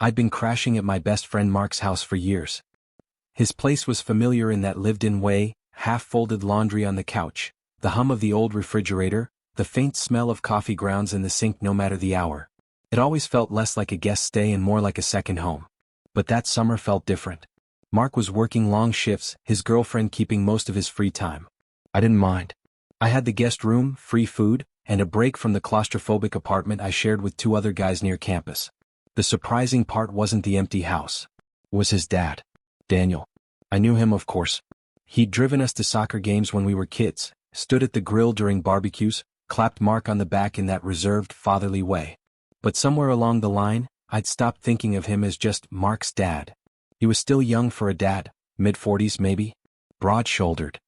I'd been crashing at my best friend Mark's house for years. His place was familiar in that lived-in way, half-folded laundry on the couch, the hum of the old refrigerator, the faint smell of coffee grounds in the sink no matter the hour. It always felt less like a guest stay and more like a second home. But that summer felt different. Mark was working long shifts, his girlfriend keeping most of his free time. I didn't mind. I had the guest room, free food, and a break from the claustrophobic apartment I shared with 2 other guys near campus. The surprising part wasn't the empty house. It was his dad, Daniel. I knew him, of course. He'd driven us to soccer games when we were kids, stood at the grill during barbecues, clapped Mark on the back in that reserved, fatherly way. But somewhere along the line, I'd stopped thinking of him as just Mark's dad. He was still young for a dad, mid-40s maybe, broad-shouldered.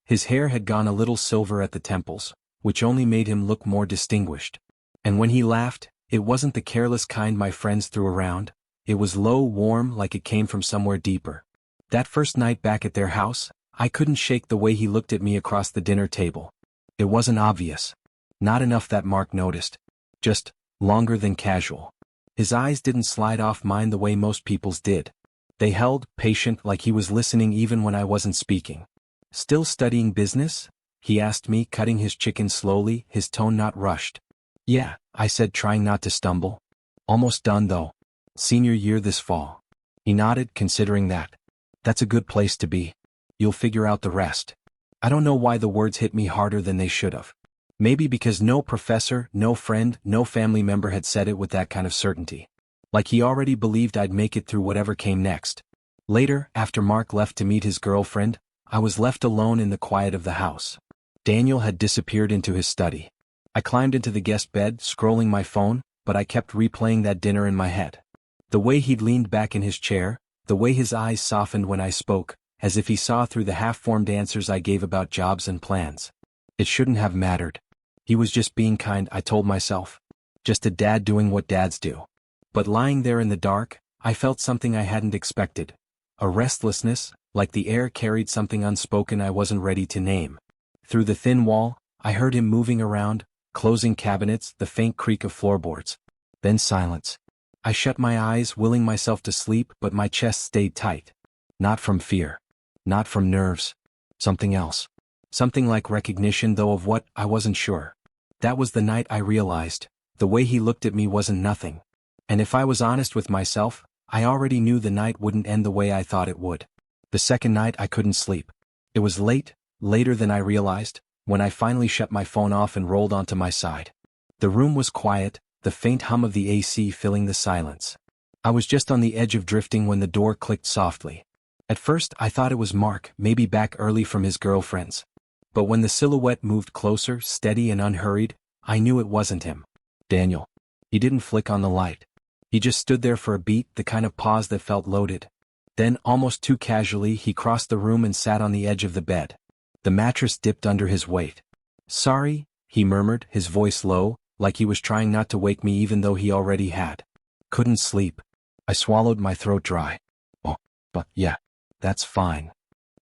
His hair had gone a little silver at the temples, which only made him look more distinguished. And when he laughed, it wasn't the careless kind my friends threw around. It was low, warm, like it came from somewhere deeper. That first night back at their house, I couldn't shake the way he looked at me across the dinner table. It wasn't obvious. Not enough that Mark noticed. Just longer than casual. His eyes didn't slide off mine the way most people's did. They held, patient, like he was listening even when I wasn't speaking. "Still studying business?" he asked me, cutting his chicken slowly, his tone not rushed. "Yeah," I said, trying not to stumble. "Almost done though. Senior year this fall." He nodded, considering that. "That's a good place to be. You'll figure out the rest." I don't know why the words hit me harder than they should have. Maybe because no professor, no friend, no family member had said it with that kind of certainty. Like he already believed I'd make it through whatever came next. Later, after Mark left to meet his girlfriend, I was left alone in the quiet of the house. Daniel had disappeared into his study. I climbed into the guest bed, scrolling my phone, but I kept replaying that dinner in my head. The way he'd leaned back in his chair, the way his eyes softened when I spoke, as if he saw through the half-formed answers I gave about jobs and plans. It shouldn't have mattered. He was just being kind, I told myself. Just a dad doing what dads do. But lying there in the dark, I felt something I hadn't expected. A restlessness, like the air carried something unspoken I wasn't ready to name. Through the thin wall, I heard him moving around, closing cabinets, the faint creak of floorboards. Then silence. I shut my eyes, willing myself to sleep, but my chest stayed tight. Not from fear. Not from nerves. Something else. Something like recognition, though of what, I wasn't sure. That was the night I realized, the way he looked at me wasn't nothing. And if I was honest with myself, I already knew the night wouldn't end the way I thought it would. The second night I couldn't sleep. It was late, later than I realized, when I finally shut my phone off and rolled onto my side. The room was quiet, the faint hum of the AC filling the silence. I was just on the edge of drifting when the door clicked softly. At first I thought it was Mark, maybe back early from his girlfriend's. But when the silhouette moved closer, steady and unhurried, I knew it wasn't him. Daniel. He didn't flick on the light. He just stood there for a beat, the kind of pause that felt loaded. Then, almost too casually, he crossed the room and sat on the edge of the bed. The mattress dipped under his weight. "Sorry," he murmured, his voice low, like he was trying not to wake me even though he already had. "Couldn't sleep." I swallowed, my throat dry. "Oh, but yeah, that's fine."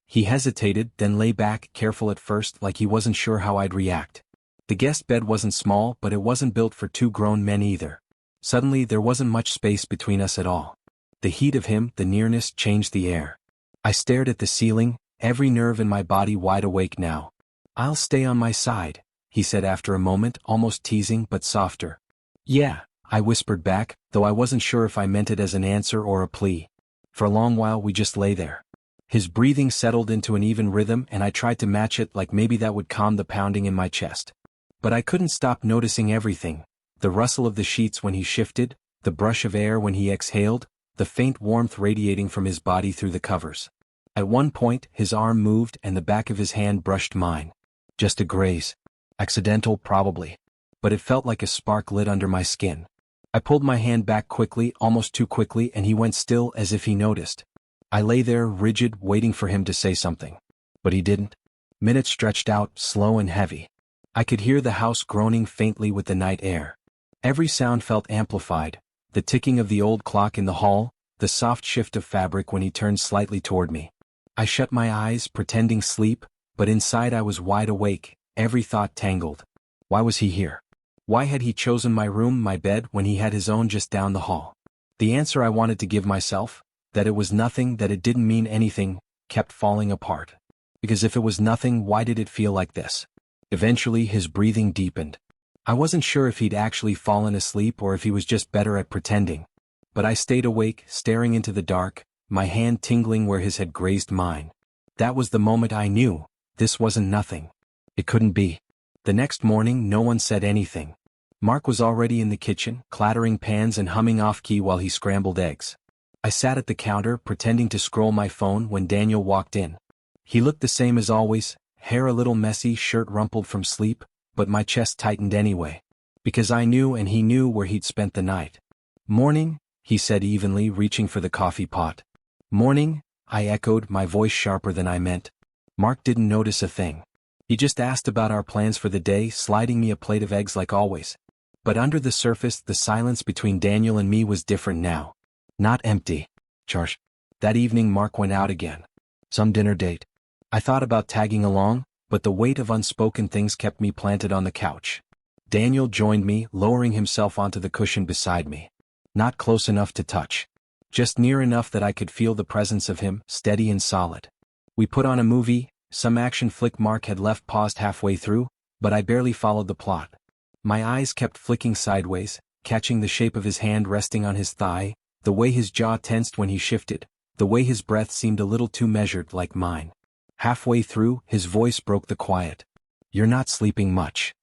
He hesitated, then lay back, careful at first, like he wasn't sure how I'd react. The guest bed wasn't small, but it wasn't built for 2 grown men either. Suddenly there wasn't much space between us at all. The heat of him, the nearness, changed the air. I stared at the ceiling, every nerve in my body wide awake now. "I'll stay on my side," he said after a moment, almost teasing but softer. "Yeah," I whispered back, though I wasn't sure if I meant it as an answer or a plea. For a long while we just lay there. His breathing settled into an even rhythm and I tried to match it, like maybe that would calm the pounding in my chest. But I couldn't stop noticing everything. The rustle of the sheets when he shifted, the brush of air when he exhaled, the faint warmth radiating from his body through the covers. At one point, his arm moved and the back of his hand brushed mine. Just a graze. Accidental, probably. But it felt like a spark lit under my skin. I pulled my hand back quickly, almost too quickly, and he went still as if he noticed. I lay there, rigid, waiting for him to say something. But he didn't. Minutes stretched out, slow and heavy. I could hear the house groaning faintly with the night air. Every sound felt amplified, the ticking of the old clock in the hall, the soft shift of fabric when he turned slightly toward me. I shut my eyes, pretending sleep, but inside I was wide awake, every thought tangled. Why was he here? Why had he chosen my room, my bed, when he had his own just down the hall? The answer I wanted to give myself, that it was nothing, that it didn't mean anything, kept falling apart. Because if it was nothing, why did it feel like this? Eventually, his breathing deepened. I wasn't sure if he'd actually fallen asleep or if he was just better at pretending. But I stayed awake, staring into the dark, my hand tingling where his had grazed mine. That was the moment I knew, this wasn't nothing. It couldn't be. The next morning, no one said anything. Mark was already in the kitchen, clattering pans and humming off-key while he scrambled eggs. I sat at the counter, pretending to scroll my phone when Daniel walked in. He looked the same as always, hair a little messy, shirt rumpled from sleep, but my chest tightened anyway. Because I knew and he knew where he'd spent the night. "Morning," he said evenly, reaching for the coffee pot. "Morning," I echoed, my voice sharper than I meant. Mark didn't notice a thing. He just asked about our plans for the day, sliding me a plate of eggs like always. But under the surface, the silence between Daniel and me was different now. Not empty. Charge. That evening Mark went out again. Some dinner date. I thought about tagging along, but the weight of unspoken things kept me planted on the couch. Daniel joined me, lowering himself onto the cushion beside me. Not close enough to touch. Just near enough that I could feel the presence of him, steady and solid. We put on a movie, some action flick Mark had left paused halfway through, but I barely followed the plot. My eyes kept flicking sideways, catching the shape of his hand resting on his thigh, the way his jaw tensed when he shifted, the way his breath seemed a little too measured like mine. Halfway through, his voice broke the quiet. "You're not sleeping much."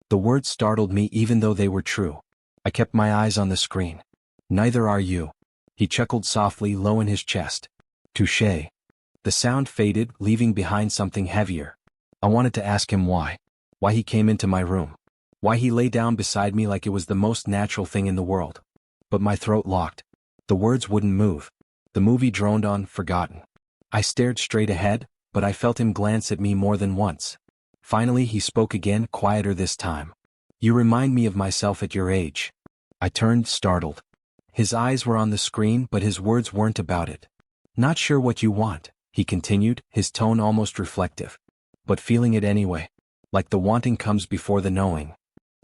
The words startled me even though they were true. I kept my eyes on the screen. "Neither are you." He chuckled softly, low in his chest. "Touché." The sound faded, leaving behind something heavier. I wanted to ask him why. Why he came into my room. Why he lay down beside me like it was the most natural thing in the world. But my throat locked. The words wouldn't move. The movie droned on, forgotten. I stared straight ahead, but I felt him glance at me more than once. Finally he spoke again, quieter this time. "You remind me of myself at your age." I turned, startled. His eyes were on the screen, but his words weren't about it. "Not sure what you want," he continued, his tone almost reflective. "But feeling it anyway. Like the wanting comes before the knowing."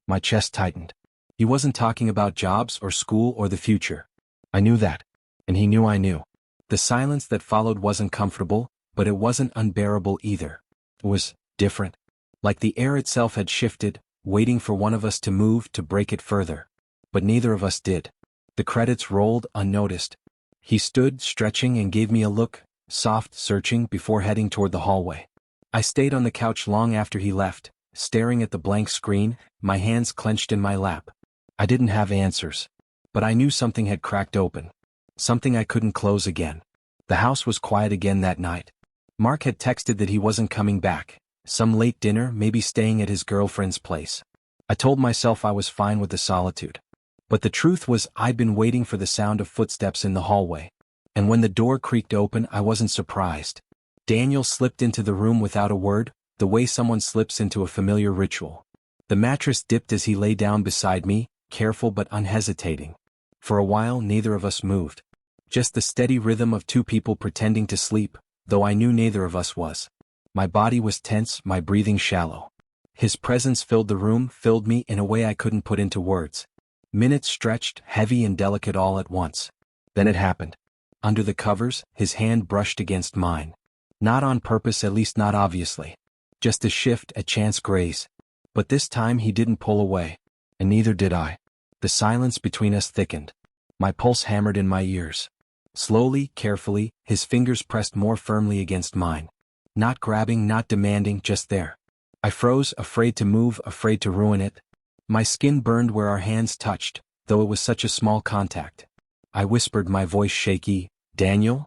My chest tightened. He wasn't talking about jobs or school or the future. I knew that. And he knew I knew. The silence that followed wasn't comfortable, but it wasn't unbearable either. It was different. Like the air itself had shifted, waiting for one of us to move to break it further. But neither of us did. The credits rolled unnoticed. He stood, stretching, and gave me a look, soft, searching, before heading toward the hallway. I stayed on the couch long after he left, staring at the blank screen, my hands clenched in my lap. I didn't have answers. But I knew something had cracked open. Something I couldn't close again. The house was quiet again that night. Mark had texted that he wasn't coming back. Some late dinner, maybe staying at his girlfriend's place. I told myself I was fine with the solitude. But the truth was I'd been waiting for the sound of footsteps in the hallway. And when the door creaked open, I wasn't surprised. Daniel slipped into the room without a word, the way someone slips into a familiar ritual. The mattress dipped as he lay down beside me, careful but unhesitating. For a while neither of us moved. Just the steady rhythm of two people pretending to sleep, though I knew neither of us was. My body was tense, my breathing shallow. His presence filled the room, filled me in a way I couldn't put into words. Minutes stretched, heavy and delicate all at once. Then it happened. Under the covers, his hand brushed against mine. Not on purpose, at least not obviously. Just a shift, a chance graze. But this time he didn't pull away. And neither did I. The silence between us thickened. My pulse hammered in my ears. Slowly, carefully, his fingers pressed more firmly against mine. Not grabbing, not demanding, just there. I froze, afraid to move, afraid to ruin it. My skin burned where our hands touched, though it was such a small contact. I whispered, my voice shaky, "Daniel?"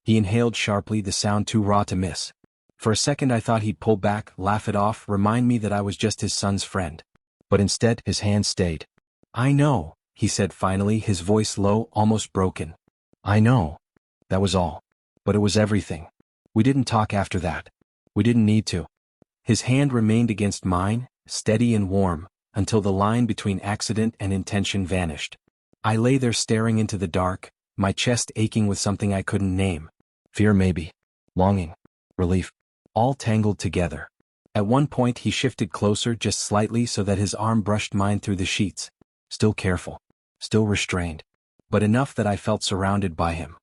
He inhaled sharply, the sound too raw to miss. For a second I thought he'd pull back, laugh it off, remind me that I was just his son's friend. But instead, his hand stayed. "I know," he said finally, his voice low, almost broken. "I know." That was all. But it was everything. We didn't talk after that. We didn't need to. His hand remained against mine, steady and warm, until the line between accident and intention vanished. I lay there staring into the dark, my chest aching with something I couldn't name. Fear maybe. Longing. Relief. All tangled together. At one point he shifted closer just slightly so that his arm brushed mine through the sheets. Still careful. Still restrained. but enough that I felt surrounded by him.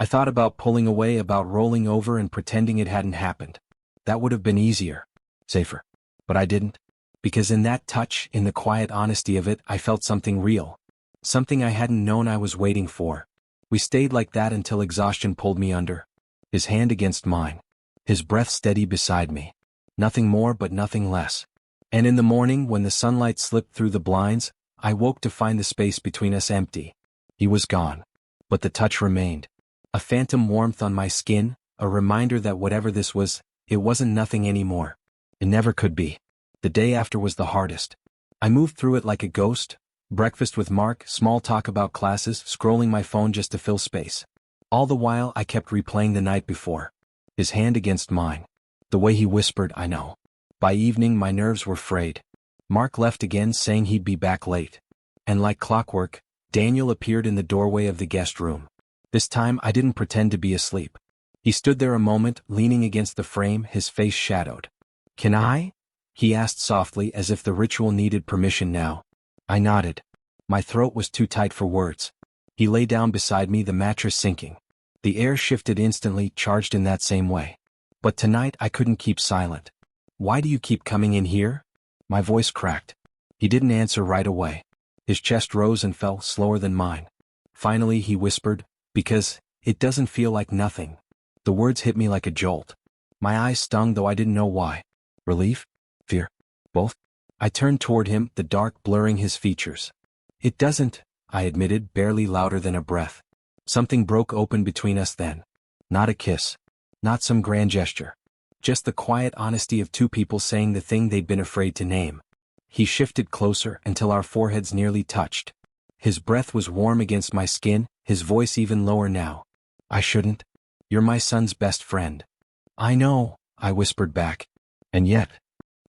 I thought about pulling away, about rolling over and pretending it hadn't happened. That would have been easier, safer. But I didn't. Because in that touch, in the quiet honesty of it, I felt something real. Something I hadn't known I was waiting for. We stayed like that until exhaustion pulled me under. His hand against mine. His breath steady beside me. Nothing more but nothing less. And in the morning, when the sunlight slipped through the blinds, I woke to find the space between us empty. He was gone. But the touch remained. A phantom warmth on my skin, a reminder that whatever this was, it wasn't nothing anymore. It never could be. The day after was the hardest. I moved through it like a ghost. Breakfast with Mark, small talk about classes, scrolling my phone just to fill space. All the while I kept replaying the night before. His hand against mine. The way he whispered, "I know." By evening my nerves were frayed. Mark left again, saying he'd be back late. And like clockwork, Daniel appeared in the doorway of the guest room. This time I didn't pretend to be asleep. He stood there a moment, leaning against the frame, his face shadowed. "Can I?" he asked softly, as if the ritual needed permission now. I nodded. My throat was too tight for words. He lay down beside me, the mattress sinking. The air shifted instantly, charged in that same way. But tonight I couldn't keep silent. "Why do you keep coming in here?" My voice cracked. He didn't answer right away. His chest rose and fell, slower than mine. Finally he whispered, "Because it doesn't feel like nothing." The words hit me like a jolt. My eyes stung, though I didn't know why. Relief? Fear? Both? I turned toward him, the dark blurring his features. "It doesn't," I admitted, barely louder than a breath. Something broke open between us then. Not a kiss. Not some grand gesture. Just the quiet honesty of two people saying the thing they'd been afraid to name. He shifted closer until our foreheads nearly touched. His breath was warm against my skin, his voice even lower now. "I shouldn't. You're my son's best friend." "I know," I whispered back. "And yet."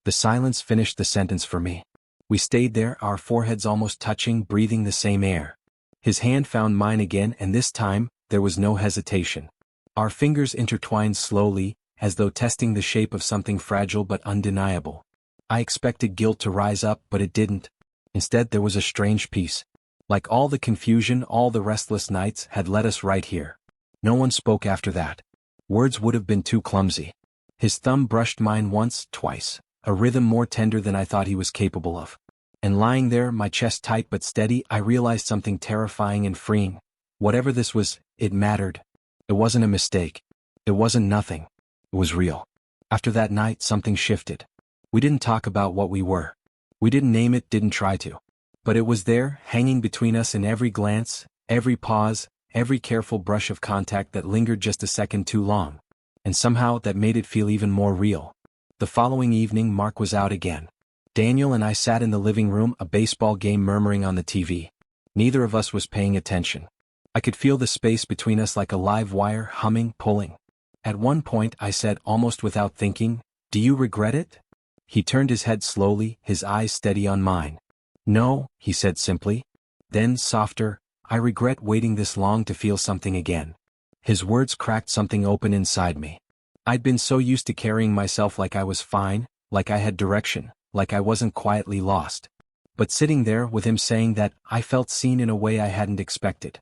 The silence finished the sentence for me. We stayed there, our foreheads almost touching, breathing the same air. His hand found mine again, and this time, there was no hesitation. Our fingers intertwined slowly, as though testing the shape of something fragile but undeniable. I expected guilt to rise up, but it didn't. Instead, there was a strange peace. Like all the confusion, all the restless nights had led us right here. No one spoke after that. Words would have been too clumsy. His thumb brushed mine once, twice. A rhythm more tender than I thought he was capable of. And lying there, my chest tight but steady, I realized something terrifying and freeing. Whatever this was, it mattered. It wasn't a mistake. It wasn't nothing. It was real. After that night, something shifted. We didn't talk about what we were. We didn't name it, didn't try to. But it was there, hanging between us in every glance, every pause, every careful brush of contact that lingered just a second too long. And somehow that made it feel even more real. The following evening, Mark was out again. Daniel and I sat in the living room, a baseball game murmuring on the TV. Neither of us was paying attention. I could feel the space between us like a live wire, humming, pulling. At one point I said, almost without thinking, "Do you regret it?" He turned his head slowly, his eyes steady on mine. "No," he said simply. Then, softer, "I regret waiting this long to feel something again." His words cracked something open inside me. I'd been so used to carrying myself like I was fine, like I had direction, like I wasn't quietly lost. But sitting there with him saying that, I felt seen in a way I hadn't expected.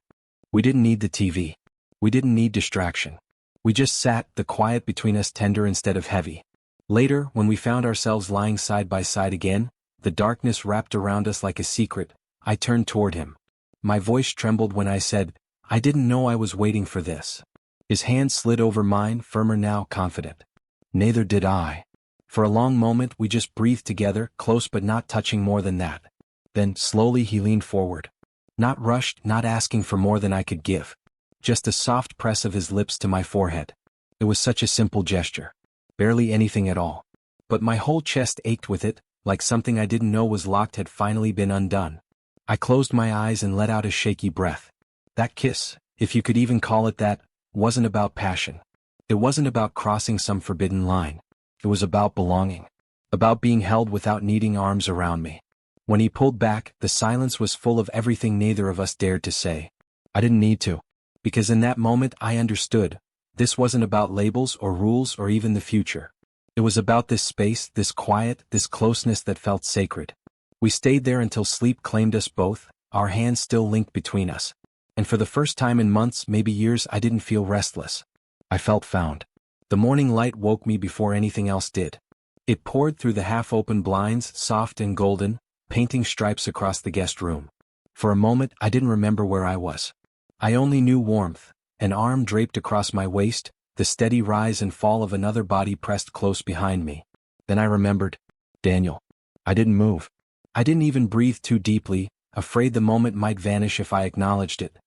We didn't need the TV. We didn't need distraction. We just sat, the quiet between us tender instead of heavy. Later, when we found ourselves lying side by side again, the darkness wrapped around us like a secret, I turned toward him. My voice trembled when I said, "I didn't know I was waiting for this." His hand slid over mine, firmer now, confident. Neither did I. For a long moment we just breathed together, close but not touching more than that. Then, slowly he leaned forward. Not rushed, not asking for more than I could give. Just a soft press of his lips to my forehead. It was such a simple gesture. Barely anything at all. But my whole chest ached with it, like something I didn't know was locked had finally been undone. I closed my eyes and let out a shaky breath. That kiss, if you could even call it that, wasn't about passion. It wasn't about crossing some forbidden line. It was about belonging. About being held without needing arms around me. When he pulled back, the silence was full of everything neither of us dared to say. I didn't need to. Because in that moment I understood. This wasn't about labels or rules or even the future. It was about this space, this quiet, this closeness that felt sacred. We stayed there until sleep claimed us both, our hands still linked between us. And for the first time in months, maybe years, I didn't feel restless. I felt found. The morning light woke me before anything else did. It poured through the half-open blinds, soft and golden, painting stripes across the guest room. For a moment, I didn't remember where I was. I only knew warmth, an arm draped across my waist, the steady rise and fall of another body pressed close behind me. Then I remembered. Daniel. I didn't move. I didn't even breathe too deeply, afraid the moment might vanish if I acknowledged it.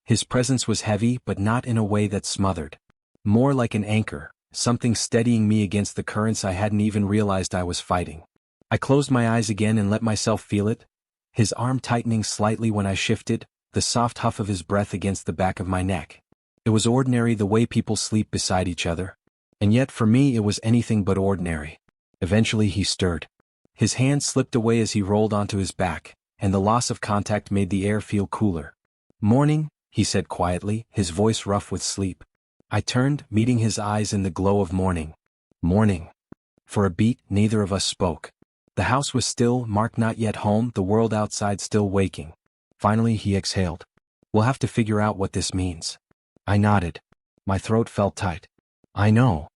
His presence was heavy, but not in a way that smothered. More like an anchor, something steadying me against the currents I hadn't even realized I was fighting. I closed my eyes again and let myself feel it, his arm tightening slightly when I shifted, the soft huff of his breath against the back of my neck. It was ordinary the way people sleep beside each other. And yet for me it was anything but ordinary. Eventually he stirred. His hand slipped away as he rolled onto his back, and the loss of contact made the air feel cooler. "Morning," he said quietly, his voice rough with sleep. I turned, meeting his eyes in the glow of morning. Morning. For a beat, neither of us spoke. The house was still, Mark not yet home, the world outside still waking. Finally he exhaled. "We'll have to figure out what this means." I nodded. My throat felt tight. "I know."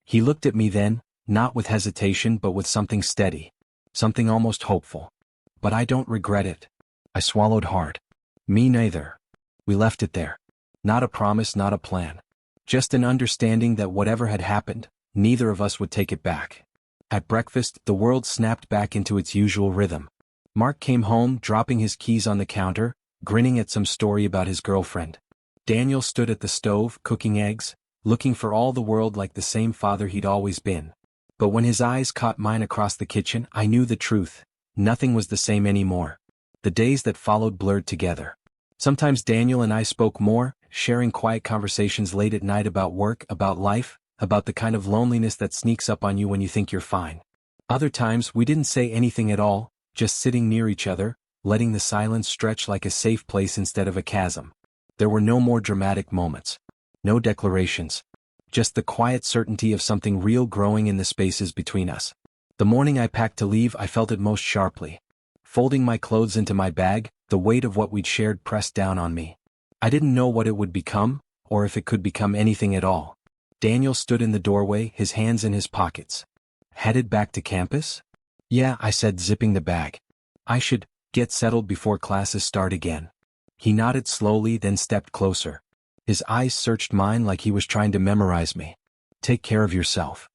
He looked at me then, not with hesitation but with something steady. Something almost hopeful. "But I don't regret it." I swallowed hard. "Me neither." We left it there. Not a promise, not a plan. Just an understanding that whatever had happened, neither of us would take it back. At breakfast, the world snapped back into its usual rhythm. Mark came home, dropping his keys on the counter, grinning at some story about his girlfriend. Daniel stood at the stove, cooking eggs, looking for all the world like the same father he'd always been. But when his eyes caught mine across the kitchen, I knew the truth. Nothing was the same anymore. The days that followed blurred together. Sometimes Daniel and I spoke more, sharing quiet conversations late at night about work, about life, about the kind of loneliness that sneaks up on you when you think you're fine. Other times we didn't say anything at all, just sitting near each other, letting the silence stretch like a safe place instead of a chasm. There were no more dramatic moments. No declarations. Just the quiet certainty of something real growing in the spaces between us. The morning I packed to leave, I felt it most sharply. Folding my clothes into my bag, the weight of what we'd shared pressed down on me. I didn't know what it would become, or if it could become anything at all. Daniel stood in the doorway, his hands in his pockets. "Headed back to campus?" "Yeah," I said, zipping the bag. "I should get settled before classes start again." He nodded slowly, then stepped closer. His eyes searched mine like he was trying to memorize me. "Take care of yourself."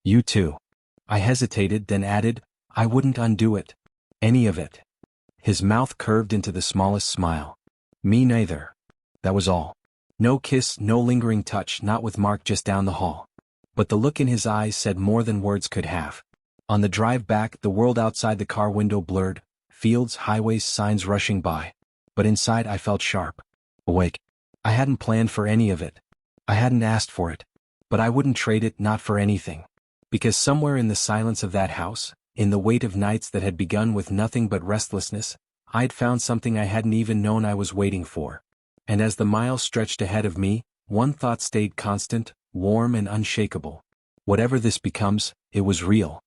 "You too." I hesitated, then added, "I wouldn't undo it. Any of it." His mouth curved into the smallest smile. "Me neither." That was all. No kiss, no lingering touch, not with Mark just down the hall. But the look in his eyes said more than words could have. On the drive back, the world outside the car window blurred, fields, highways, signs rushing by. But inside I felt sharp. Awake. I hadn't planned for any of it. I hadn't asked for it. But I wouldn't trade it, not for anything. Because somewhere in the silence of that house, in the weight of nights that had begun with nothing but restlessness, I'd found something I hadn't even known I was waiting for. And as the miles stretched ahead of me, one thought stayed constant, warm and unshakable. Whatever this becomes, it was real.